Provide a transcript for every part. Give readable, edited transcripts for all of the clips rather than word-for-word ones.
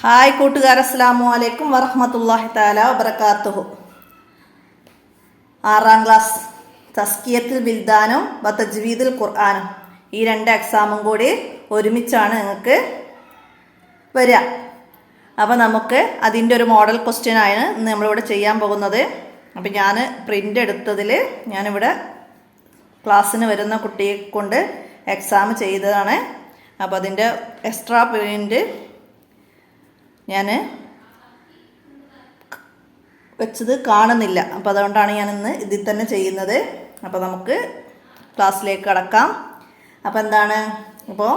Hi കൂട്ടുകാർ, അസ്സലാമു അലൈക്കും വറഹ്മത്തുള്ളാഹി തആല വബറകാതുഹു. 6ാം ക്ലാസ് തസ്കിയത്തുൽ ബിൽദാനും തജ്വീദുൽ ഖുർആനും, ഈ രണ്ട് എക്സാമും കൂടി ഒരുമിച്ചാണ് നിങ്ങൾക്ക് വരിക. അപ്പോൾ നമുക്ക് അതിൻ്റെ ഒരു മോഡൽ ക്വസ്റ്റ്യനാണ് ഇന്ന് നമ്മളിവിടെ ചെയ്യാൻ പോകുന്നത്. അപ്പോൾ ഞാൻ പ്രിൻ്റ് എടുത്തതിൽ ഞാനിവിടെ ക്ലാസ്സിന് വരുന്ന കുട്ടിയെ കൊണ്ട് എക്സാം ചെയ്തതാണ്. അപ്പോൾ അതിൻ്റെ എക്സ്ട്രാ പ്രിൻ്റ് ഞാൻ വെച്ചത് കാണുന്നില്ല. അപ്പോൾ അതുകൊണ്ടാണ് ഞാൻ ഇന്ന് ഇതിൽ തന്നെ ചെയ്യുന്നത്. അപ്പോൾ നമുക്ക് ക്ലാസ്സിലേക്ക് കടക്കാം. അപ്പോൾ എന്താണ്, ഇപ്പോൾ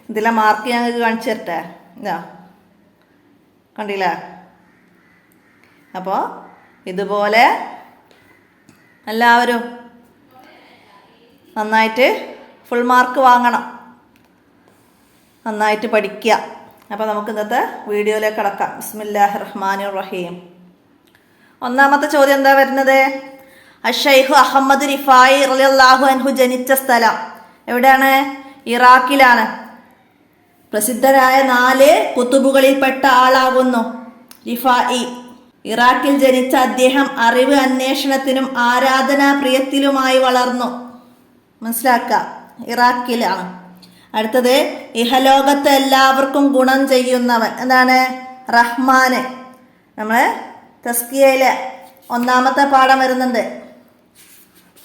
ഇതിലെ മാർക്ക് ഞങ്ങൾക്ക് കാണിച്ചു തരട്ടെ. ഇതാ കണ്ടില്ലേ? അപ്പോൾ ഇതുപോലെ എല്ലാവരും നന്നായിട്ട് ഫുൾ മാർക്ക് വാങ്ങണം, നന്നായിട്ട് പഠിക്കുക. അപ്പോൾ നമുക്ക് ഇന്നത്തെ വീഡിയോയിലേക്ക് കടക്കാം. ബിസ്മില്ലാഹിർ റഹ്മാനിർ റഹീം. ഒന്നാമത്തെ ചോദ്യം എന്താ വരുന്നത്? അഷൈഖ് അഹമ്മദ് റിഫായി റളിയല്ലാഹു അൻഹു ജനിച്ച സ്ഥലം എവിടെയാണ്? ഇറാഖിലാണ്. പ്രസിദ്ധരായ 4 കുത്തുബുകളിൽപ്പെട്ട ആളാകുന്നു റിഫായി. ഇറാഖിൽ ജനിച്ച അദ്ദേഹം അറിവ് അന്വേഷണത്തിനും ആരാധനാ പ്രിയത്തിലുമായി വളർന്നു. മനസ്സിലാക്കുക, ഇറാഖിലാണ്. അടുത്തത്, ഇഹലോകത്ത് എല്ലാവർക്കും ഗുണം ചെയ്യുന്നവൻ. എന്താണ്? റഹ്മാന്. നമ്മൾ തസ്കിയയിലെ 1ാമത്തെ പാഠം വരുന്നുണ്ട്,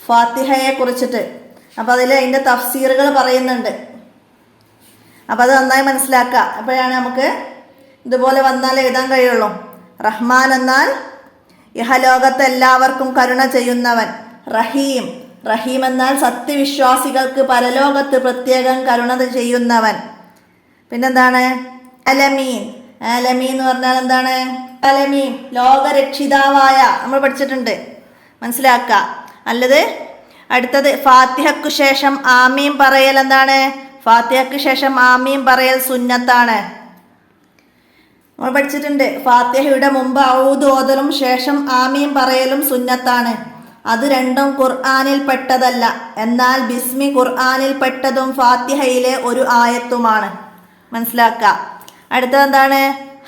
ഫാത്തിഹയെ കുറിച്ചിട്ട്. അപ്പം അതിൽ അതിൻ്റെ തഫ്സീറുകൾ പറയുന്നുണ്ട്. അപ്പം അത് നന്നായി മനസ്സിലാക്കുക. അപ്പോഴാണ് നമുക്ക് ഇതുപോലെ വന്നാൽ എഴുതാൻ കഴിയുള്ളൂ. റഹ്മാൻ എന്നാൽ ഇഹലോകത്ത് എല്ലാവർക്കും കരുണ ചെയ്യുന്നവൻ. റഹീം, റഹീം എന്നാൽ സത്യവിശ്വാസികൾക്ക് പരലോകത്ത് പ്രത്യേകം കരുണ ചെയ്യുന്നവൻ. പിന്നെന്താണ്? അലമീൻ. അലമീൻ എന്ന് പറഞ്ഞാൽ എന്താണ്? അലമീൻ ലോകരക്ഷിതാവായ, നമ്മൾ പഠിച്ചിട്ടുണ്ട്, മനസ്സിലാക്കുക. അല്ലത് അടുത്തത്, ഫാത്തിഹയ്ക്കു ശേഷം ആമീൻ പറയൽ. എന്താണ്? ഫാത്തിഹയ്ക്ക് ശേഷം ആമീൻ പറയൽ സുന്നത്താണ്. നമ്മൾ പഠിച്ചിട്ടുണ്ട്, ഫാത്തിഹയുടെ മുമ്പ് ഔദ് ഓതലും ശേഷം ആമീൻ പറയലും സുന്നത്താണ്. അത് രണ്ടും ഖുർആനിൽ പെട്ടതല്ല. എന്നാൽ ബിസ്മി ഖുർആനിൽ പെട്ടതും ഫാത്തിഹയിലെ ഒരു ആയത്തുമാണ്. മനസ്സിലാക്കുക. അടുത്തത് എന്താണ്?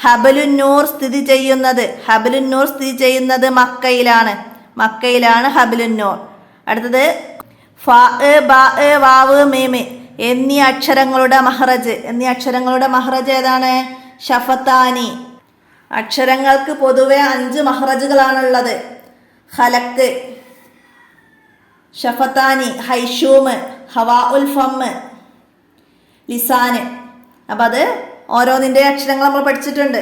ഹബലുന്നൂർ സ്ഥിതി ചെയ്യുന്നത്. ഹബലുന്നൂർ സ്ഥിതി ചെയ്യുന്നത് മക്കയിലാണ്. മക്കയിലാണ് ഹബലുന്നൂർ. അടുത്തത്, ഫാ, ബാ, വാവ്, മീമ് എന്നീ അക്ഷരങ്ങളുടെ മഹ്റജ്. എന്നീ അക്ഷരങ്ങളുടെ മഹ്റജ് ഏതാണ്? ഷഫത്താനി. അക്ഷരങ്ങൾക്ക് പൊതുവെ 5 മഹ്റജുകളാണുള്ളത്. ഖലക്ക്, ഷഫത്താനി, ഹൈഷൂമ്, ഹവാ ഉൽ ഫമ്മ്, ലിസാന്. അപ്പം അത് ഓരോന്നിൻ്റെ അക്ഷരങ്ങൾ നമ്മൾ പഠിച്ചിട്ടുണ്ട്,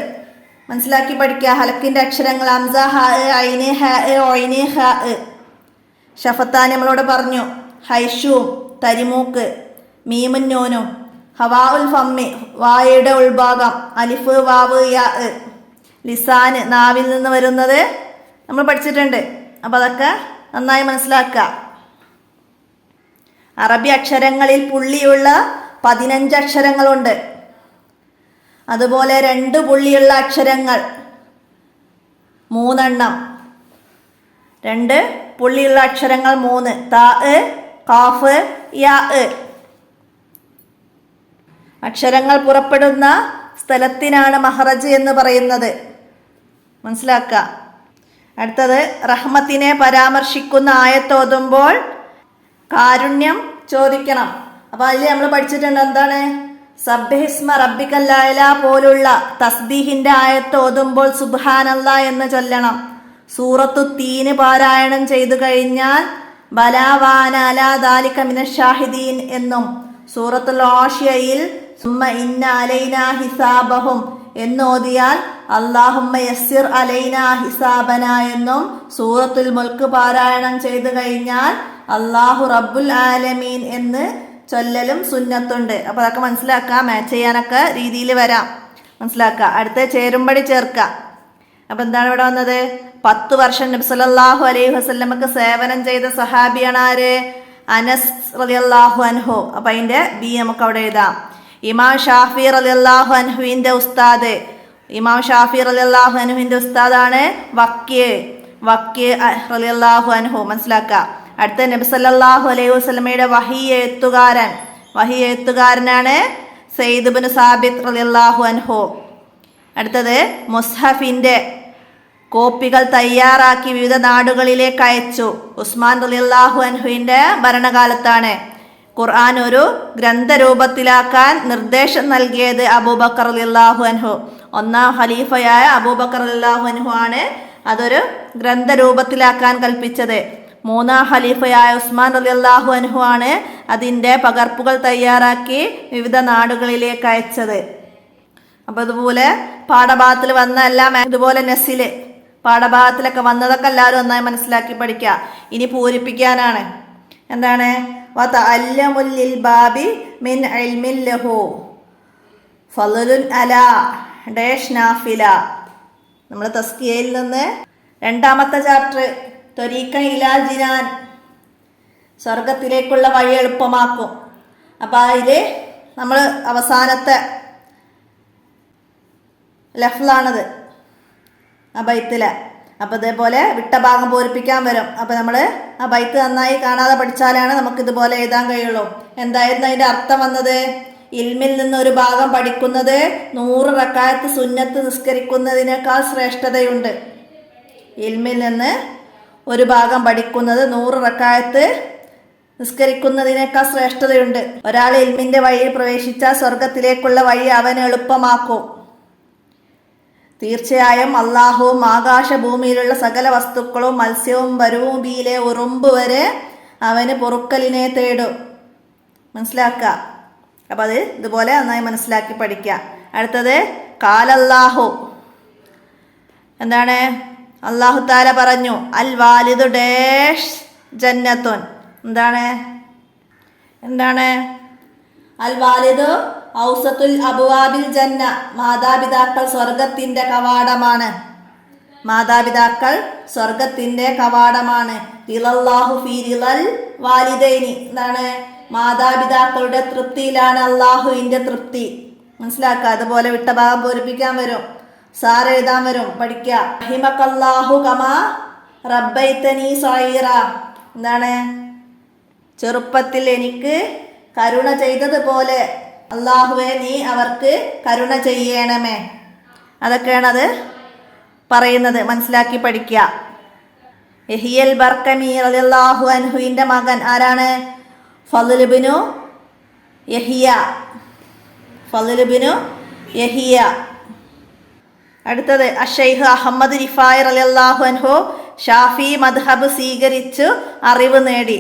മനസ്സിലാക്കി പഠിക്കുക. ഹലക്കിൻ്റെ അക്ഷരങ്ങൾ ഹംസ, ഹ, ഐന്, ഹ, ഒയിന്, ഹ. ഷഫത്താനി നമ്മളോട് പറഞ്ഞു. ഹൈഷൂം തരിമൂക്ക്, മീമുൻ നൂനും. ഹവാ ഉൽ ഫമ്മി വായയുടെ ഉൾഭാഗം, അലിഫ്, വാവ്, യാ. ലിസാന് നാവിൽ നിന്ന് വരുന്നത് നമ്മൾ പഠിച്ചിട്ടുണ്ട്. അപ്പം അതൊക്കെ നന്നായി മനസ്സിലാക്കുക. അറബി അക്ഷരങ്ങളിൽ പുള്ളിയുള്ള 15 അക്ഷരങ്ങളുണ്ട്. അതുപോലെ 2 പുള്ളിയുള്ള അക്ഷരങ്ങൾ 3 എണ്ണം. 2 പുള്ളിയുള്ള അക്ഷരങ്ങൾ 3. താ, ഖാഫ്, യാ. അക്ഷരങ്ങൾ പുറപ്പെടുന്ന സ്ഥലത്തിനാണ് മഹ്റജ് എന്ന് പറയുന്നത്. മനസ്സിലാക്കുക. അടുത്തത്, റഹ്മത്തിനെ പരാമർശിക്കുന്ന ആയത്തോതുമ്പോൾ കാരുണ്യം ചോദിക്കണം. അപ്പോൾ അതിൽ നമ്മൾ പഠിച്ചിട്ടുണ്ട് എന്താണ്? സബ്ബിഹിസ്മ റബ്ബിക്കൽ അഅ്ലാ പോലുള്ള തസ്ബീഹിന്റെ ആയത്ത് ഓതുമ്പോൾ സുബ്ഹാനല്ലാ എന്ന് ചൊല്ലണം. സൂറത്തു തീന് പാരായണം ചെയ്തു കഴിഞ്ഞാൽ ബലാ വാന അലാ ദാലിക മിനശ് ഷാഹിദീൻ എന്നും, സൂറത്തുൽ ആഷിയയിൽ സുമ്മ ഇന്ന അലൈനാ ഹിസാബഹും എന്നോതിയാൽ അല്ലാഹുമ്മ യസ്സിർ അലൈനാ ഹിസാബന എന്നും, സൂറത്തുൽ മുൽക്ക് പാരായണം ചെയ്തു കഴിഞ്ഞാൽ അല്ലാഹു റബ്ബുൽ ആലമീൻ എന്ന് ചൊല്ലലും സുന്നത്തുണ്ട്. അപ്പോൾ അതൊക്കെ മനസ്സിലാക്കുക. മാച്ച് ചെയ്യാനൊക്കെ രീതിയിൽ വരാം, മനസ്സിലാക്കുക. അടുത്ത, ചേരുംപടി ചേർക്കുക. അപ്പം എന്താണ് ഇവിടെ വന്നത്? 10 വർഷം നബി സല്ലല്ലാഹു അലൈഹി വസല്ലമക്ക് സേവനം ചെയ്ത സഹാബിയാണ് ആര്? അനസ് റളിയല്ലാഹു അൻഹു. അപ്പം അതിൻ്റെ ബി നമുക്ക് അവിടെ എഴുതാം. ഇമാം ഷാഫി റളിയല്ലാഹു അൻഹുവിൻ്റെ ഉസ്താദ്. ഇമാം ഷാഫി റളിയല്ലാഹു അൻഹുവിൻ്റെ ഉസ്താദാണ് വക്കീ റളിയല്ലാഹു അൻഹു. മനസ്സിലാക്കുക. അടുത്ത, നബി സല്ലല്ലാഹു അലൈഹി വസല്ലമയുടെ വഹി എഴുത്തുകാരനാണ് സയ്യിദ് ഇബ്നു സാബിത്ത് റളിയല്ലാഹു അൻഹു. അടുത്തത് മുസ്ഹഫിൻ്റെ കോപ്പികൾ തയ്യാറാക്കി വിവിധ നാടുകളിലേക്ക് അയച്ചു. ഉസ്മാൻ റളിയല്ലാഹു അൻഹുവിൻ്റെ ഭരണകാലത്താണ് ഖുർആൻ ഒരു ഗ്രന്ഥരൂപത്തിലാക്കാൻ നിർദ്ദേശം നൽകിയത് അബൂബക്കർ റളിയല്ലാഹു അൻഹു. ഒന്നാം ഖലീഫയായ അബൂബക്കർ റളിയല്ലാഹു അൻഹു ആണ് അതൊരു ഗ്രന്ഥരൂപത്തിലാക്കാൻ കൽപ്പിച്ചത്. മൂന്നാം ഖലീഫയായ ഉസ്മാൻ റളിയല്ലാഹു അൻഹു ആണ് അതിൻ്റെ പകർപ്പുകൾ തയ്യാറാക്കി വിവിധ നാടുകളിലേക്ക് അയച്ചത്. അപ്പോൾ ഇതുപോലെ പാഠഭാഗത്തിൽ വന്ന എല്ലാം ഇതുപോലെ നെസ്സില് പാഠഭാഗത്തിലൊക്കെ വന്നതൊക്കെ എല്ലാവരും ഒന്നായി മനസ്സിലാക്കി പഠിക്കുക. ഇനി പൂരിപ്പിക്കാനാണ്. എന്താണ്? വതഅല്ലമുൽ ലിൽ ബാബി മിൻ ഇൽമിൻ ലഹു ഫളലുൻ അലാ ഡാഷ് നാഫില. നമ്മൾ തസ്കിയയിൽ നിന്ന് രണ്ടാമത്തെ ചാപ്റ്റർ ത്വരീഖ ഇലാൽ ജിനാൻ, സ്വർഗത്തിലേക്കുള്ള വഴി എളുപ്പമാക്കും. അപ്പോൾ അതിൽ നമ്മൾ അവസാനത്തെ ലഫ്ലാണത് ആ ബൈത്തിലെ. അപ്പോൾ ഇതേപോലെ വിട്ട ഭാഗം പൂരിപ്പിക്കാൻ വരും. അപ്പോൾ നമ്മൾ ആ ബൈത്ത് നന്നായി കാണാതെ പഠിച്ചാലാണ് നമുക്ക് ഇതുപോലെ എഴുതാൻ കഴിയുള്ളൂ. എന്തായിരുന്നു അതിൻ്റെ അർത്ഥം വന്നത്? ഇൽമിൽ നിന്ന് ഒരു ഭാഗം പഠിക്കുന്നത് 100 റക്അത്ത് സുന്നത്ത് നിസ്കരിക്കുന്നതിനേക്കാൾ ശ്രേഷ്ഠതയുണ്ട്. ഇൽമിൽ നിന്ന് ഒരു ഭാഗം പഠിക്കുന്നത് 100 റക്അത്ത് നിസ്കരിക്കുന്നതിനേക്കാൾ ശ്രേഷ്ഠതയുണ്ട്. ഒരാൾ ഇൽമിൻ്റെ വഴിയിൽ പ്രവേശിച്ചാൽ സ്വർഗത്തിലേക്കുള്ള വഴി അവൻ എളുപ്പമാക്കും. തീർച്ചയായും അള്ളാഹുവും ആകാശഭൂമിയിലുള്ള സകല വസ്തുക്കളും മത്സ്യവും ഭൂമിയിലെ ഉറുമ്പ് വരെ അവന് പൊറുക്കലിനെ തേടും. മനസ്സിലാക്കുക. അപ്പം അത് ഇതുപോലെ നന്നായി മനസ്സിലാക്കി പഠിക്കുക. അടുത്തത് കാലല്ലാഹു. എന്താണ്? അല്ലാഹു തആല പറഞ്ഞു അൽ വാലിദു ഡാഷ് ജന്നത്തുൻ. എന്താണ്? അൽ വാലിദു ഔസത്തുൽ അബ്വാബിൽ ജന്ന. മാതാപിതാക്കൾ സ്വർഗത്തിന്റെ കവാടമാണ്. മാതാപിതാക്കൾ സ്വർഗത്തിന്റെ കവാടമാണ്. റിളല്ലാഹു ഫീ റിളൽ വാലിദൈനി. എന്താണ്? മാതാപിതാക്കളുടെ തൃപ്തിയിലാണ് അള്ളാഹുവിൻ്റെ തൃപ്തി. മനസ്സിലാക്കുക. അതുപോലെ വിട്ട ഭാഗം പൂരിപ്പിക്കാൻ വരും, സാർ എഴുതാൻ വരും, പഠിക്കുക. റഹിമക്കല്ലാഹു കമാ റബ്ബൈതനി സഗീറ. എന്താണ്? ചെറുപ്പത്തിൽ എനിക്ക് കരുണ ചെയ്തതുപോലെ അള്ളാഹുവെ നീ അവർക്ക് കരുണ ചെയ്യണമേ. അതൊക്കെയാണ് അത് പറയുന്നത്. മനസ്സിലാക്കി പഠിക്കുക. യഹിയൽ ബർക്കമി റളിയല്ലാഹു അൻഹുവിൻ്റെ മകൻ ആരാണ്? ഫളൽ ഇബ്നു യഹിയ. അടുത്തത് അഷൈഖ് അഹമ്മദ് റിഫായി റളിയല്ലാഹു അൻഹു ഷാഫി മദ്ഹബ് സ്വീകരിച്ചു അറിവ് നേടി.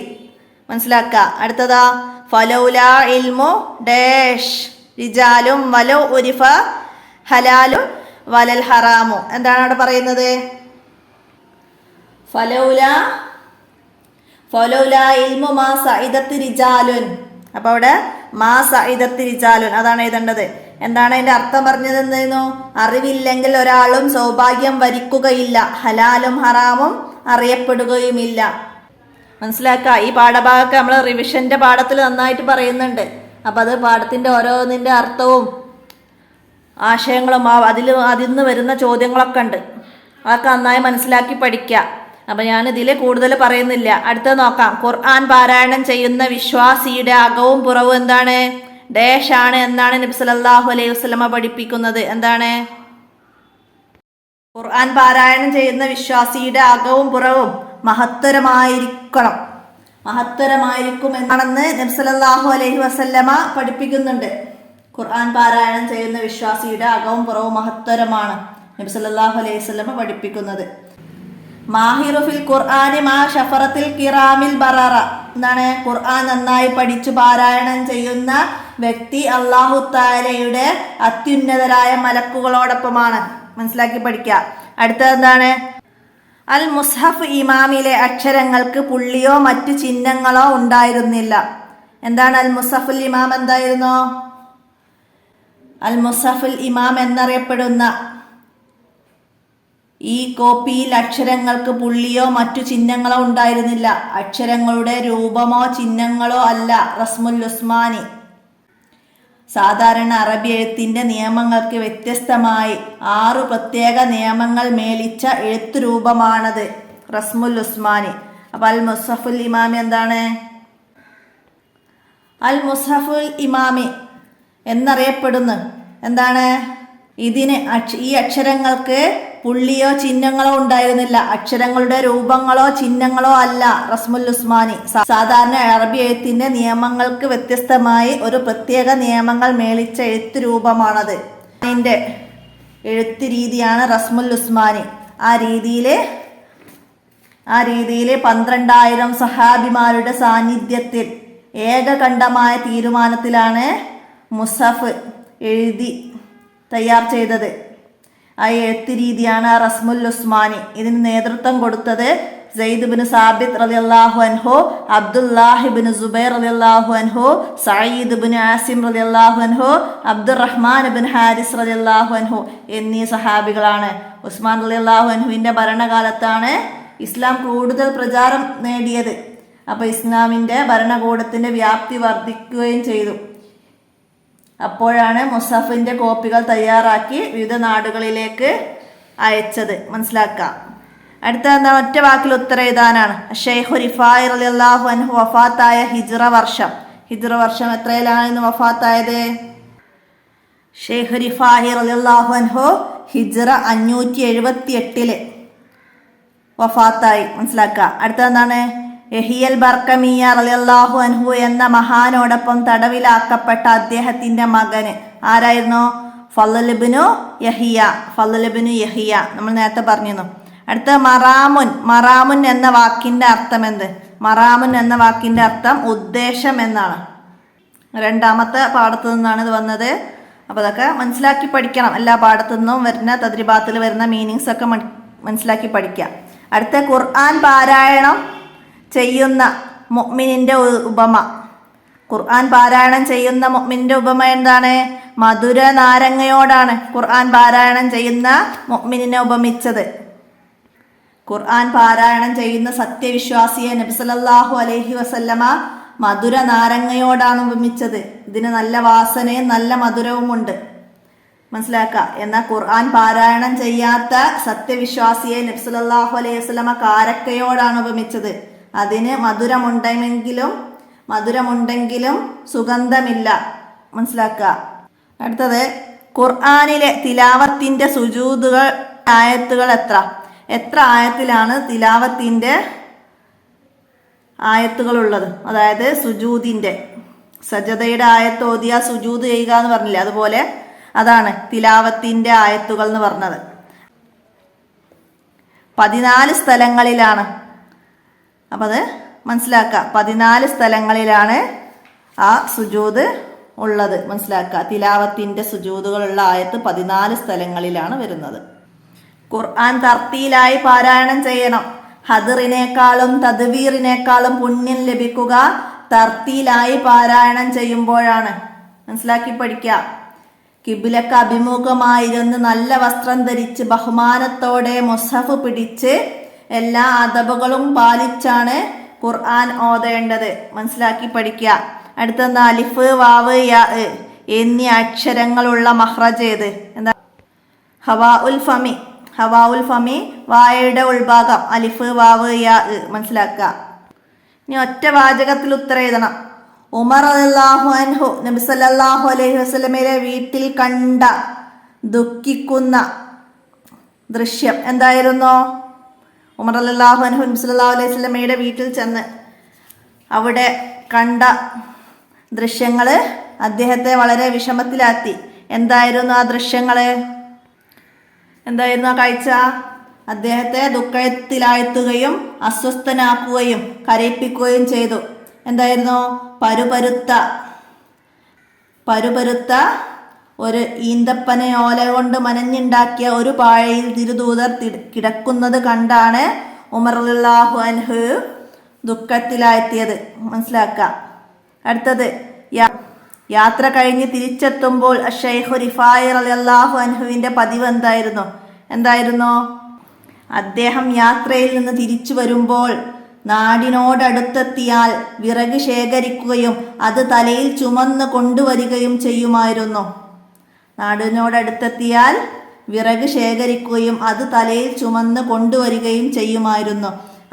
മനസ്സിലാക്കുക. അടുത്തതാ ഫലൗലാ ഇൽമു ഡാഷ് റിജാലും വലൗ ഉരിഫ ഹലാലും വലൽ ഹറാമു. എന്താണ് അവിടെ പറയുന്നത്? ഫലൗലാ ഇൽമു മാ സഇദത്ത് റിജാലുൻ. അപ്പോൾ അവിടെ മാ സഇദത്ത് റിജാലുൻ അതാണ് എഴുതേണ്ടത്. എന്താണ് അതിൻ്റെ അർത്ഥം പറഞ്ഞത്? എന്തായിരുന്നു? അറിവില്ലെങ്കിൽ ഒരാളും സൗഭാഗ്യം വരിക്കുകയില്ല, ഹലാലും ഹറാമും അറിയപ്പെടുകയുമില്ല. മനസ്സിലാക്കുക. ഈ പാഠഭാഗമൊക്കെ നമ്മൾ റിവിഷൻ്റെ പാഠത്തിൽ നന്നായിട്ട് പറയുന്നുണ്ട്. അപ്പം അത് പാഠത്തിൻ്റെ ഓരോന്നിൻ്റെ അർത്ഥവും ആശയങ്ങളും അതിൽ നിന്ന് വരുന്ന ചോദ്യങ്ങളൊക്കെ ഉണ്ട്. അതൊക്കെ നന്നായി മനസ്സിലാക്കി പഠിക്കുക. അപ്പം ഞാനിതിൽ കൂടുതൽ പറയുന്നില്ല. അടുത്തത് നോക്കാം. ഖുർആൻ പാരായണം ചെയ്യുന്ന വിശ്വാസിയുടെ അകവും പുറവും എന്താണ്? ഡാഷ് ആണ് എന്നാണ് നബി സല്ലല്ലാഹു അലൈഹി വസല്ലമ പഠിപ്പിക്കുന്നത്. എന്താണ്? ഖുർആൻ പാരായണം ചെയ്യുന്ന വിശ്വാസിയുടെ അകവും പുറവും മഹത്തരമായിരിക്കും എന്നാണെന്ന് നബി സല്ലല്ലാഹു അലൈഹി വസല്ലമ പഠിപ്പിക്കുന്നുണ്ട്. ഖുർആൻ പാരായണം ചെയ്യുന്ന വിശ്വാസിയുടെ അകവും പുറവും മഹത്തരമാണ് നബി സല്ലല്ലാഹു അലൈഹി വസല്ലമ പഠിപ്പിക്കുന്നത്. മാഹിറു ഫിൽ ഖുർആനി മാ ഷഫറത്തിൽ കിറാമിൽ ബററ. എന്താണ്? ഖുർആൻ നന്നായി പഠിച്ചു പാരായണം ചെയ്യുന്ന വ്യക്തി അല്ലാഹു തആലയുടെ അത്യുന്നതരായ മലക്കുകളോടൊപ്പമാണ്. മനസ്സിലാക്കി പഠിക്കുക. അടുത്തത് എന്താണ്? അൽ മുസ്ഹഫ് ഇമാമിലെ അക്ഷരങ്ങൾക്ക് പുള്ളിയോ മറ്റു ചിഹ്നങ്ങളോ ഉണ്ടായിരുന്നില്ല. എന്താണ് അൽ മുസ്ഹഫുൽ ഇമാം? എന്തായിരുന്നു? അൽ മുസ്ഹഫുൽ ഇമാം എന്നറിയപ്പെടുന്ന ഈ കോപ്പിയിൽ അക്ഷരങ്ങൾക്ക് പുള്ളിയോ മറ്റു ചിഹ്നങ്ങളോ ഉണ്ടായിരുന്നില്ല. അക്ഷരങ്ങളുടെ രൂപമോ ചിഹ്നങ്ങളോ അല്ല റസ്മുൽ ഉസ്മാനി. സാധാരണ അറബി എഴുത്തിന്റെ നിയമങ്ങൾക്ക് വ്യത്യസ്തമായി 6 പ്രത്യേക നിയമങ്ങൾ മേലിച്ച എഴുത്തുരൂപമാണത് റസ്മുൽ ഉസ്മാനി. അപ്പോൾ അൽ മുസ്ഹഫുൽ ഇമാമി എന്താണ്? അൽ മുസ്ഹഫുൽ ഇമാമി എന്നറിയപ്പെടുന്നു. എന്താണ്? ഈ അക്ഷരങ്ങൾക്ക് പുള്ളിയോ ചിഹ്നങ്ങളോ ഉണ്ടായിരുന്നില്ല. അക്ഷരങ്ങളുടെ രൂപങ്ങളോ ചിഹ്നങ്ങളോ അല്ല റസ്മുൽ ഉസ്മാനി. സാധാരണ അറബി എഴുത്തിന്റെ നിയമങ്ങൾക്ക് വ്യത്യസ്തമായി ഒരു പ്രത്യേക നിയമങ്ങൾ മേളിച്ച എഴുത്ത് രൂപമാണത്. അതിന്റെ എഴുത്ത് രീതിയാണ് റസ്മുൽ ഉസ്മാനി. ആ രീതിയിൽ 12,000 സഹാബിമാരുടെ സാന്നിധ്യത്തിൽ ഏകകണ്ഠമായ തീരുമാനത്തിലാണ് മുസഫ് എഴുതി തയ്യാർ ചെയ്തത്. ആ എഴുത്ത് രീതിയാണ് റസ്മുൽ ഉസ്മാനി. ഇതിന് നേതൃത്വം കൊടുത്തത് സെയ്ദ് ബിൻ സാബിത്ത് റളിയല്ലാഹു അൻഹു, അബ്ദുല്ലാഹി ബിൻ സുബൈർ റളിയല്ലാഹു അൻഹു, സഈദ് ബിൻ ആസിം റളിയല്ലാഹു അൻഹു, അബ്ദുറഹ്മാൻ ബിൻ ഹാരിസ് റളിയല്ലാഹു അൻഹു എന്നീ സഹാബികളാണ്. ഉസ്മാൻ റളിയല്ലാഹു അൻഹുവിന്റെ ഭരണകാലത്താണ് ഇസ്ലാം കൂടുതൽ പ്രചാരം നേടിയത്. അപ്പോൾ ഇസ്ലാമിന്റെ ഭരണകൂടത്തിന്റെ വ്യാപ്തി വർദ്ധിക്കുകയും ചെയ്തു. അപ്പോഴാണ് മുസഫിന്റെ കോപ്പികൾ തയ്യാറാക്കി വിവിധ നാടുകളിലേക്ക് അയച്ചത്. മനസ്സിലാക്കാം. അടുത്ത എന്താണ്? ഒറ്റ വാക്കിൽ ഉത്തരം എഴുതാനാണ്. ഷെയ്ഖ് റിഫായി റളിയല്ലാഹു അൻഹു വഫാത്തായ ഹിജ്റ വർഷം എത്രയിലാണ് വഫാത്തായത്? ഷെയ്ഖ് റിഫായി റളിയല്ലാഹു അൻഹു ഹിജ്റ 578 വഫാത്തായി. മനസ്സിലാക്കുക. അടുത്ത എന്താണ്? യഹിയൽ ബർക്കമിയ റളിയല്ലാഹു അൻഹു എന്ന മഹാനോടൊപ്പം തടവിലാക്കപ്പെട്ട അദ്ദേഹത്തിന്റെ മകന് ആരായിരുന്നു? ഫളൽ ഇബ്നു യഹിയ. നമ്മൾ നേരത്തെ പറഞ്ഞിരുന്നു. അടുത്ത മറാമുൻ എന്ന വാക്കിന്റെ അർത്ഥം എന്ത്? മറാമുൻ എന്ന വാക്കിന്റെ അർത്ഥം ഉദ്ദേശം എന്നാണ്. രണ്ടാമത്തെ പാഠത്തു നിന്നാണ് ഇത് വന്നത്. അപ്പോൾ അതൊക്കെ മനസ്സിലാക്കി പഠിക്കണം. എല്ലാ പാഠത്തു നിന്നും വരുന്ന തദ്രിബാത്തിൽ വരുന്ന മീനിങ്സ് ഒക്കെ മനസ്സിലാക്കി പഠിക്കുക. അടുത്ത ഖുർആൻ പാരായണം ചെയ്യുന്ന മുഅ്മിനിന്റെ ഉപമ. ഖുർആൻ പാരായണം ചെയ്യുന്ന മുഅ്മിനിന്റെ ഉപമ എന്താണ്? മധുര നാരങ്ങയോടാണ് ഖുർആൻ പാരായണം ചെയ്യുന്ന മുഅ്മിനിനെ ഉപമിച്ചത്. ഖുർആൻ പാരായണം ചെയ്യുന്ന സത്യവിശ്വാസിയെ നബി സല്ലല്ലാഹു അലൈഹി വസല്ലമ മധുര നാരങ്ങയോടാണ് ഉപമിച്ചത്. ഇതിന് നല്ല വാസനയും നല്ല മധുരവുമുണ്ട്. മനസ്സിലാക്കുക. എന്നാൽ ഖുർആൻ പാരായണം ചെയ്യാത്ത സത്യവിശ്വാസിയെ നബി സല്ലല്ലാഹു അലൈഹി വസല്ലമ കാരക്കയോടാണ് ഉപമിച്ചത്. അതിന് മധുരമുണ്ടെങ്കിലും സുഗന്ധമില്ല. മനസ്സിലാക്കുക. അടുത്തത് ഖുർആനിലെ തിലാവത്തിന്റെ സുജൂദുകൾ ആയത്തുകൾ എത്ര ആയത്തിലാണ് തിലാവത്തിന്റെ ആയത്തുകൾ ഉള്ളത്? അതായത് സുജൂദിന്റെ സജദയുടെ ആയത്ത് ഓതിയ സുജൂദ് ചെയ്യുക എന്ന് പറഞ്ഞില്ലേ, അതുപോലെ അതാണ് തിലാവത്തിന്റെ ആയത്തുകൾ എന്ന് പറഞ്ഞത്. 14 സ്ഥലങ്ങളിലാണ്. അപ്പം അത് മനസ്സിലാക്കുക. 14 സ്ഥലങ്ങളിലാണ് ആ സുജൂദ് ഉള്ളത്. മനസ്സിലാക്കുക. തിലാവത്തിന്റെ സുജൂദുകളുള്ള ആയത്ത് 14 സ്ഥലങ്ങളിലാണ് വരുന്നത്. ഖുർആൻ തർത്തീലായി പാരായണം ചെയ്യണം. ഹദറിനേക്കാളും തദ്വീറിനേക്കാളും പുണ്യം ലഭിക്കുക തർത്തീലായി പാരായണം ചെയ്യുമ്പോഴാണ്. മനസ്സിലാക്കി പഠിക്കുക. കിബിലക്ക് അഭിമുഖമായിരുന്ന് നല്ല വസ്ത്രം ധരിച്ച് ബഹുമാനത്തോടെ മുസ്ഹഫ് പിടിച്ച് എല്ലാ അദബുകളും പാലിച്ചാണ് ഖുർആൻ ഓതേണ്ടത്. മനസ്സിലാക്കി പഠിക്കുക. അടുത്ത അലിഫ്, വാവ്, യാ എന്നീ അക്ഷരങ്ങളുള്ള മഹ്റജ് ഏത്? എന്താ? ഹവാഉൽ ഫമി വായയുടെ ഉൾഭാഗം. അലിഫ്, വാവ്, യാ. മനസ്സിലാക്കുക. ഇനി ഒറ്റ വാചകത്തിൽ ഉത്തരം എഴുതണം. ഉമർ റളിയല്ലാഹു അൻഹു നബി സല്ലല്ലാഹു അലൈഹി വസല്ലമയുടെ വീട്ടിൽ കണ്ട ദുഃഖിക്കുന്ന ദൃശ്യം എന്തായിരുന്നു? ഉമർ റളിയല്ലാഹു അൻഹു നബി സല്ലല്ലാഹു അലൈഹി വസല്ലമയുടെ വീട്ടിൽ ചെന്ന് അവിടെ കണ്ട ദൃശ്യങ്ങൾ അദ്ദേഹത്തെ വളരെ വിഷമത്തിലാക്കി. എന്തായിരുന്നു ആ ദൃശ്യങ്ങൾ? എന്തായിരുന്നു ആ കാഴ്ച? അദ്ദേഹത്തെ ദുഃഖത്തിലാഴ്ത്തുകയും അസ്വസ്ഥനാക്കുകയും കരയിപ്പിക്കുകയും ചെയ്തു. എന്തായിരുന്നു? പരുപരുത്ത ഒരു ഈന്തപ്പനയോല കൊണ്ട് മനഞ്ഞുണ്ടാക്കിയ ഒരു പാഴയിൽ തിരുദൂതർ കിടക്കുന്നത് കണ്ടാണ് ഉമർ റളിയല്ലാഹു അൻഹു ദുഃഖത്തിലാഴ്ത്തിയത്. മനസ്സിലാക്കുക. അടുത്തത് യാത്ര കഴിഞ്ഞ് തിരിച്ചെത്തുമ്പോൾ ഷെയ്ഖ് റിഫായി റളിയല്ലാഹു അൻഹുവിന്റെ പതിവ് എന്തായിരുന്നു? അദ്ദേഹം യാത്രയിൽ നിന്ന് തിരിച്ചു വരുമ്പോൾ നാടിനോടടുത്തെത്തിയാൽ വിറക് ശേഖരിക്കുകയും അത് തലയിൽ ചുമന്ന് കൊണ്ടുവരികയും ചെയ്യുമായിരുന്നു. നാടിനോടടുത്തെത്തിയാൽ വിറക് ശേഖരിക്കുകയും അത് തലയിൽ ചുമന്ന് കൊണ്ടുവരികയും ചെയ്യുമായിരുന്നു.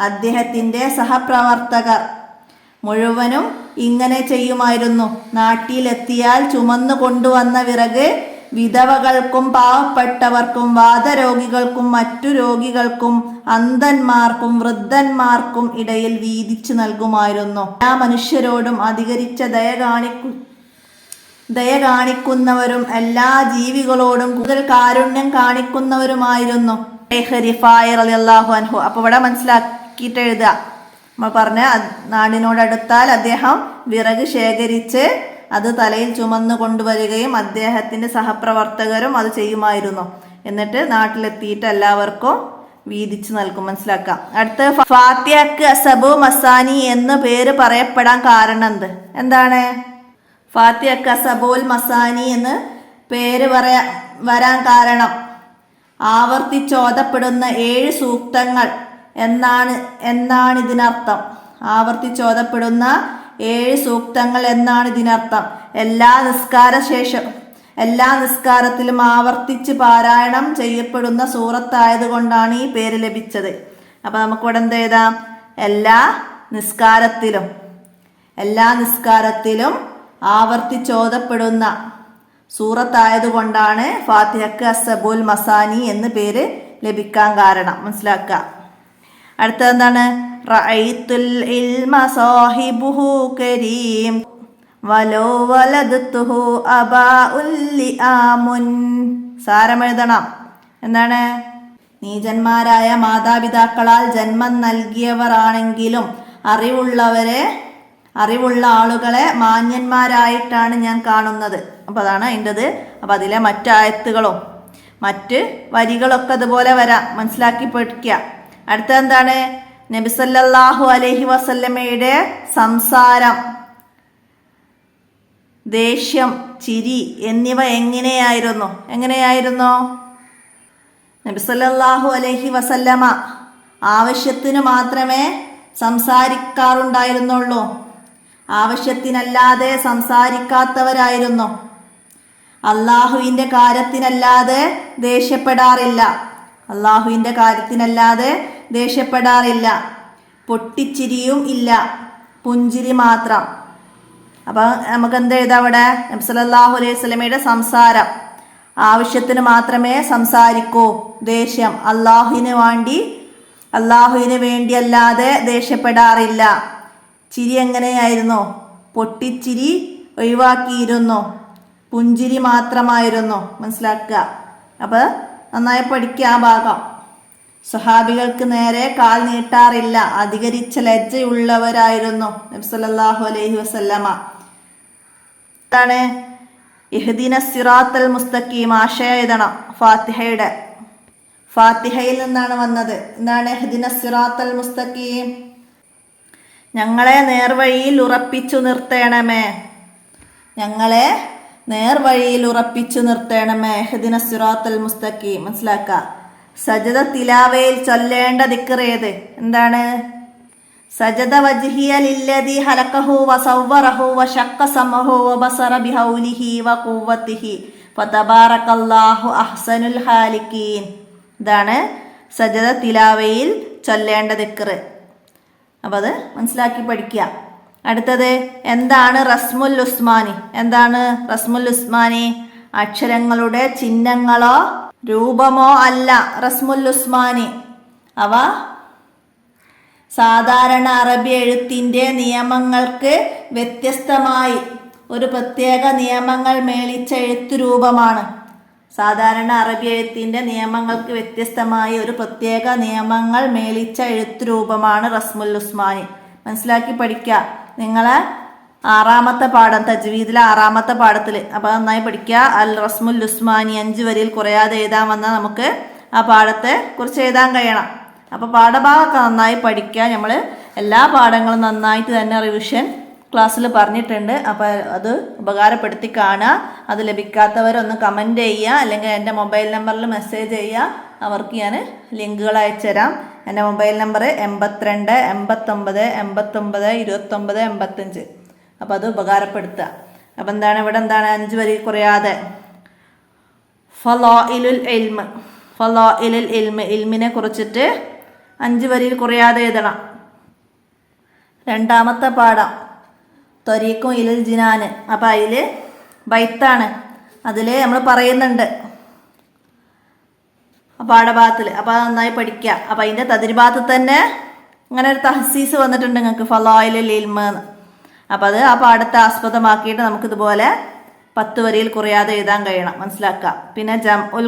അദ്ദേഹത്തിന്റെ സഹപ്രവർത്തകർ മുഴുവനും ഇങ്ങനെ ചെയ്യുമായിരുന്നു. നാട്ടിലെത്തിയാൽ ചുമന്നു കൊണ്ടുവന്ന വിറക് വിധവകൾക്കും പാവപ്പെട്ടവർക്കും വാതരോഗികൾക്കും മറ്റു രോഗികൾക്കും അന്ധന്മാർക്കും വൃദ്ധന്മാർക്കും ഇടയിൽ വീതിച്ചു നൽകുമായിരുന്നു. എല്ലാ മനുഷ്യരോടും അധികരിച്ച ദയ കാണിക്കുന്നവരും എല്ലാ ജീവികളോടും കൂടുതൽ കാരുണ്യം കാണിക്കുന്നവരുമായിരുന്നു റളിയല്ലാഹു അൻഹു. അപ്പൊ ഇവിടെ മനസ്സിലാക്കിയിട്ട് എഴുതുക. നമ്മൾ പറഞ്ഞ നാടിനോടടുത്താൽ അദ്ദേഹം വിറക് ശേഖരിച്ച് അത് തലയിൽ ചുമന്നു കൊണ്ടുവരികയും അദ്ദേഹത്തിന്റെ സഹപ്രവർത്തകരും അത് ചെയ്യുമായിരുന്നു. എന്നിട്ട് നാട്ടിലെത്തിയിട്ട് എല്ലാവർക്കും വീതിച്ചു നൽകും. മനസ്സിലാക്കാം. അടുത്ത് ഫാത്തിഹക്ക് അസബു മസാനി എന്ന് പേര് പറയപ്പെടാൻ കാരണം എന്താണ്? ഫാത്തിഹക്ക് അസബുൽ മസാനി എന്ന് പേര് വരാൻ കാരണം ആവർത്തിച്ചോതപ്പെടുന്ന 7 സൂക്തങ്ങൾ എന്നാണ് ഇതിനർത്ഥം. ആവർത്തിച്ചോതപ്പെടുന്ന 7 സൂക്തങ്ങൾ എന്നാണ് ഇതിനർത്ഥം. എല്ലാ നിസ്കാരത്തിലും ആവർത്തിച്ച് പാരായണം ചെയ്യപ്പെടുന്ന സൂറത്തായതുകൊണ്ടാണ് ഈ പേര് ലഭിച്ചത്. അപ്പൊ നമുക്കിവിടെ എന്ത് എഴുതാം? എല്ലാ നിസ്കാരത്തിലും ആവർത്തിച്ചോതപ്പെടുന്ന സൂറത്തായതുകൊണ്ടാണ് ഫാത്തിഹക്ക് അസ്സബുൽ മസാനി എന്ന് പേര് ലഭിക്കാൻ കാരണം. മനസ്സിലാക്കുക. അടുത്തത് എന്താണ്? റഅയ്തുൽ ഇൽമ സാഹിബുഹു കരീം വലോ വലദതുഹു അബാഉൽ ലിആമുൻ. സാരമെഴുതണം. എന്താണ്? നീചന്മാരായ മാതാപിതാക്കളാൽ ജന്മം നൽകിയവർ ആണെങ്കിലും അറിവുള്ള ആളുകളെ മാന്യന്മാരായിട്ടാണ് ഞാൻ കാണുന്നത്. അപ്പൊ അതാണ് അതിൻ്റെത്. അപ്പൊ അതിലെ മറ്റായത്തുകളും മറ്റ് വരികളൊക്കെ അതുപോലെ വരാം. മനസ്സിലാക്കി പഠിക്കുക. അടുത്തത് എന്താണ്? നബി സല്ലല്ലാഹു അലൈഹി വസല്ലമയുടെ സംസാരം, ദേഷ്യം, ചിരി എന്നിവ എങ്ങനെയായിരുന്നു? നബി സല്ലല്ലാഹു അലൈഹി വസല്ലമ ആവശ്യത്തിന് മാത്രമേ സംസാരിക്കാറുണ്ടായിരുന്നുള്ളൂ. ആവശ്യത്തിനല്ലാതെ സംസാരിക്കാത്തവരായിരുന്നു. അള്ളാഹുവിൻ്റെ കാര്യത്തിനല്ലാതെ ദേഷ്യപ്പെടാറില്ല. പൊട്ടിച്ചിരിയും ഇല്ല, പുഞ്ചിരി മാത്രം. അപ്പൊ നമുക്ക് എന്ത് എഴുതാം അവിടെ? നബി സല്ലല്ലാഹു അലൈഹി വസല്ലമയുടെ സംസാരം, ആവശ്യത്തിന് മാത്രമേ സംസാരിക്കൂ. ദേഷ്യം, അള്ളാഹുവിന് വേണ്ടിയല്ലാതെ ദേഷ്യപ്പെടാറില്ല. ചിരി എങ്ങനെയായിരുന്നു? പൊട്ടിച്ചിരി ഒഴിവാക്കിയിരുന്നു, പുഞ്ചിരി മാത്രമായിരുന്നു. മനസ്സിലാക്കുക. അപ്പൊ നന്നായി പഠിക്കുക ആ ഭാഗം. സ്വഹാബികൾക്ക് നേരെ കാൽ നീട്ടാറില്ല, അധികരിച്ച ലജ്ജയുള്ളവരായിരുന്നു നബി സല്ലല്ലാഹു അലൈഹി വസല്ലമ. എന്താണ്? ഇഹ്ദിന സിറാത്തൽ മുസ്തഖീം. ആശയം എഴുതണം. ഫാത്തിഹയിൽ നിന്നാണ് വന്നത്. എന്താണ് ഇഹ്ദിന സിറാത്തൽ മുസ്തഖീം? ഞങ്ങളെ നേർവഴിയിൽ ഉറപ്പിച്ചു നിർത്തണമേ. ഇഹ്ദിന സിറാത്തൽ മുസ്തഖീം. മനസ്സിലാക്കുക. സജദ തിലാവയിൽ ചൊല്ലേണ്ട ദിക്ർ ഏത്? എന്താണ്? സജദ വജ്ഹിയ ലില്ലദി ഖലഖഹു വസവ്വറഹു വശഖ്ഖ സമഹു വബസറ ബിഹൗലിഹി വഖുവ്വതിഹി ഫതബാറകല്ലാഹു അഹ്സനുൽ ഖാലിഖീൻ. ഇതാണ് സജദ തിലാവയിൽ ചൊല്ലേണ്ട ദിക്ർ. അപ്പം അത് മനസ്സിലാക്കി പഠിക്കുക. അടുത്തത് എന്താണ് റസ്മുൽ ഉസ്മാനി? അക്ഷരങ്ങളുടെ ചിഹ്നങ്ങളോ രൂപമോ അല്ല റസ്മുൽ ഉസ്മാനി. അവ സാധാരണ അറബി എഴുത്തിന്റെ നിയമങ്ങൾക്ക് വ്യത്യസ്തമായി ഒരു പ്രത്യേക നിയമങ്ങൾ മേളിച്ച എഴുത്തുരൂപമാണ്. സാധാരണ അറബി എഴുത്തിന്റെ നിയമങ്ങൾക്ക് വ്യത്യസ്തമായി ഒരു പ്രത്യേക നിയമങ്ങൾ മേളിച്ച എഴുത്തുരൂപമാണ് റസ്മുൽ ഉസ്മാനി. മനസ്സിലാക്കി പഠിക്കുക. നിങ്ങളെ 6ാമത്തെ പാഠം, തജ്വീദിലെ 6ാമത്തെ പാഠത്തിൽ. അപ്പോൾ നന്നായി പഠിക്കുക. അൽ റസ്മുൽ ഉസ്മാനി 5 വരിയിൽ കുറയാതെ എഴുതാൻ വന്നാൽ നമുക്ക് ആ പാഠത്തെ കുറിച്ച് എഴുതാൻ കഴിയണം. അപ്പോൾ പാഠഭാഗമൊക്കെ നന്നായി പഠിക്കുക. നമ്മൾ എല്ലാ പാഠങ്ങളും നന്നായിട്ട് തന്നെ റിവിഷൻ ക്ലാസ്സിൽ പറഞ്ഞിട്ടുണ്ട്. അപ്പോൾ അത് ഉപകാരപ്പെടുത്തി കാണുക. അത് ലഭിക്കാത്തവരൊന്ന് കമൻറ്റ് ചെയ്യുക, അല്ലെങ്കിൽ എൻ്റെ മൊബൈൽ നമ്പറിൽ മെസ്സേജ് ചെയ്യുക. അവർക്ക് ഞാൻ ലിങ്കുകൾ അയച്ചു തരാം. എൻ്റെ മൊബൈൽ നമ്പർ 82 89 89 29 85. അപ്പോൾ അത് ഉപകാരപ്പെടുത്തുക. അപ്പോൾ എന്താണ് ഇവിടെ 5 വരി കുറയാതെ ഫളായിലുൽ ഇൽമ്, ഇൽമിനെ കുറിച്ചിട്ട് 5 വരിയിൽ കുറയാതെ എഴുതണം. 2ാമത്തെ പാഠം ത്വരീഖും ഇലൽ ജിനാന്. അപ്പം അതിൽ ബൈത്താണ്. അതിൽ നമ്മൾ പറയുന്നുണ്ട് പാഠഭാഗത്തിൽ. അപ്പോൾ അത് നന്നായി പഠിക്കുക. അപ്പോൾ അതിൻ്റെ തദ്രിഭാഗത്തിൽ തന്നെ അങ്ങനെ ഒരു തഹസീസ് വന്നിട്ടുണ്ട് നിങ്ങൾക്ക്, ഫളായിലുൽ ഇൽമ എന്ന്. അപ്പോൾ അത് ആ പാഠത്തെ ആസ്പദമാക്കിയിട്ട് നമുക്കിതുപോലെ 10 വരിയിൽ കുറയാതെ എഴുതാൻ കഴിയണം, മനസ്സിലാക്കുക. പിന്നെ ജംഉൽ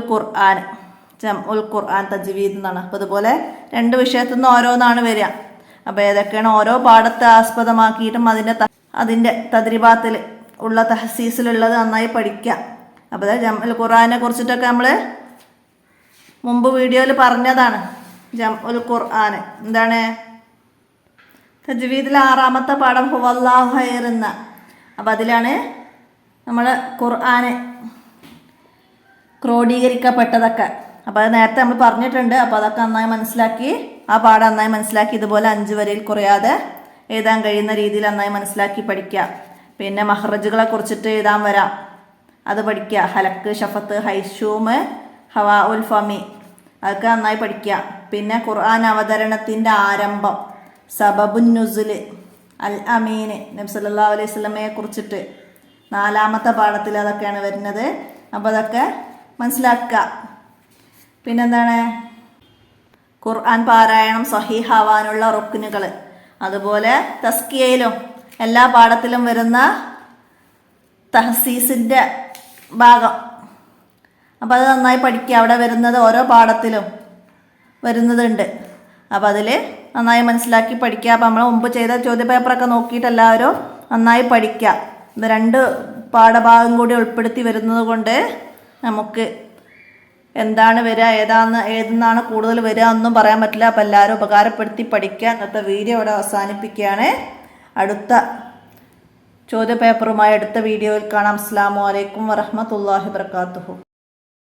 ഖുർആൻ തജ്വീദ് എന്നാണ്. അപ്പോൾ ഇതുപോലെ 2 വിഷയത്തിൽ നിന്ന് ഓരോന്നാണ് വരിക. അപ്പോൾ ഏതൊക്കെയാണ് ഓരോ പാഠത്തെ ആസ്പദമാക്കിയിട്ടും അതിൻ്റെ തദ്രിഭാഗത്തിൽ ഉള്ള തഹസീസിലുള്ളത് നന്നായി പഠിക്കുക. അപ്പോൾ ജംഉൽ ഖുർആനെ കുറിച്ചിട്ടൊക്കെ നമ്മൾ മുമ്പ് വീഡിയോയിൽ പറഞ്ഞതാണ്. ജംഉൽ ഖുർആൻ എന്താണ്? തജ്വീദിലെ 6ാമത്തെ പാഠം ഹുവല്ലാഹു ഖൈർ എന്ന. അപ്പം അതിലാണ് നമ്മൾ ഖുർആന് ക്രോഡീകരിക്കപ്പെട്ടതൊക്കെ. അപ്പോൾ അത് നേരത്തെ നമ്മൾ പറഞ്ഞിട്ടുണ്ട്. അപ്പോൾ അതൊക്കെ നന്നായി മനസ്സിലാക്കി, ആ പാഠം നന്നായി മനസ്സിലാക്കി ഇതുപോലെ 5 വരിയിൽ കുറയാതെ എഴുതാൻ കഴിയുന്ന രീതിയിൽ നന്നായി മനസ്സിലാക്കി പഠിക്കുക. പിന്നെ മഹ്റജുകളെ കുറിച്ചിട്ട് എഴുതാൻ വരാം, അത് പഠിക്കുക. ഹലക്ക്, ഷഫത്ത്, ഹൈഷൂമ്, ഹവാ ഉൽ ഫമി, അതൊക്കെ നന്നായി പഠിക്കുക. പിന്നെ ഖുർആൻ അവതരണത്തിൻ്റെ ആരംഭം, സബബുൻ നുസുല്, അൽ അമീന്, നബി സല്ലല്ലാഹു അലൈഹി വസല്ലമയെ കുറിച്ചിട്ട് 4ാമത്തെ പാഠത്തിൽ അതൊക്കെയാണ് വരുന്നത്. അപ്പോൾ അതൊക്കെ മനസ്സിലാക്കുക. പിന്നെന്താണ്? ഖുർആൻ പാരായണം സ്വഹീഹാവാനുള്ള റുക്നുകൾ, അതുപോലെ തസ്കിയയിലും എല്ലാ പാഠത്തിലും വരുന്ന തഹസീസിൻ്റെ ഭാഗം. അപ്പോൾ അത് നന്നായി പഠിക്കുക. അവിടെ വരുന്നത് ഓരോ പാഠത്തിലും വരുന്നതുണ്ട്. അപ്പോൾ അതിൽ നന്നായി മനസ്സിലാക്കി പഠിക്കുക. അപ്പോൾ നമ്മൾ മുമ്പ് ചെയ്ത ചോദ്യപേപ്പറൊക്കെ നോക്കിയിട്ട് എല്ലാവരും നന്നായി പഠിക്കുക. ഇത് 2 പാഠഭാഗം കൂടി ഉൾപ്പെടുത്തി വരുന്നത് കൊണ്ട് നമുക്ക് എന്താണ് വരിക, ഏതെന്നാണ് കൂടുതൽ വരിക ഒന്നും പറയാൻ പറ്റില്ല. അപ്പോൾ എല്ലാവരും ഉപകാരപ്പെടുത്തി പഠിക്കുക. ഇന്നത്തെ വീഡിയോ ഇവിടെ അവസാനിപ്പിക്കുകയാണ്. അടുത്ത ചോദ്യപേപ്പറുമായി അടുത്ത വീഡിയോയിൽ കാണാം. അസ്സലാമു അലൈക്കും വറഹ്മത്തുള്ളാഹി വബറകാതുഹു.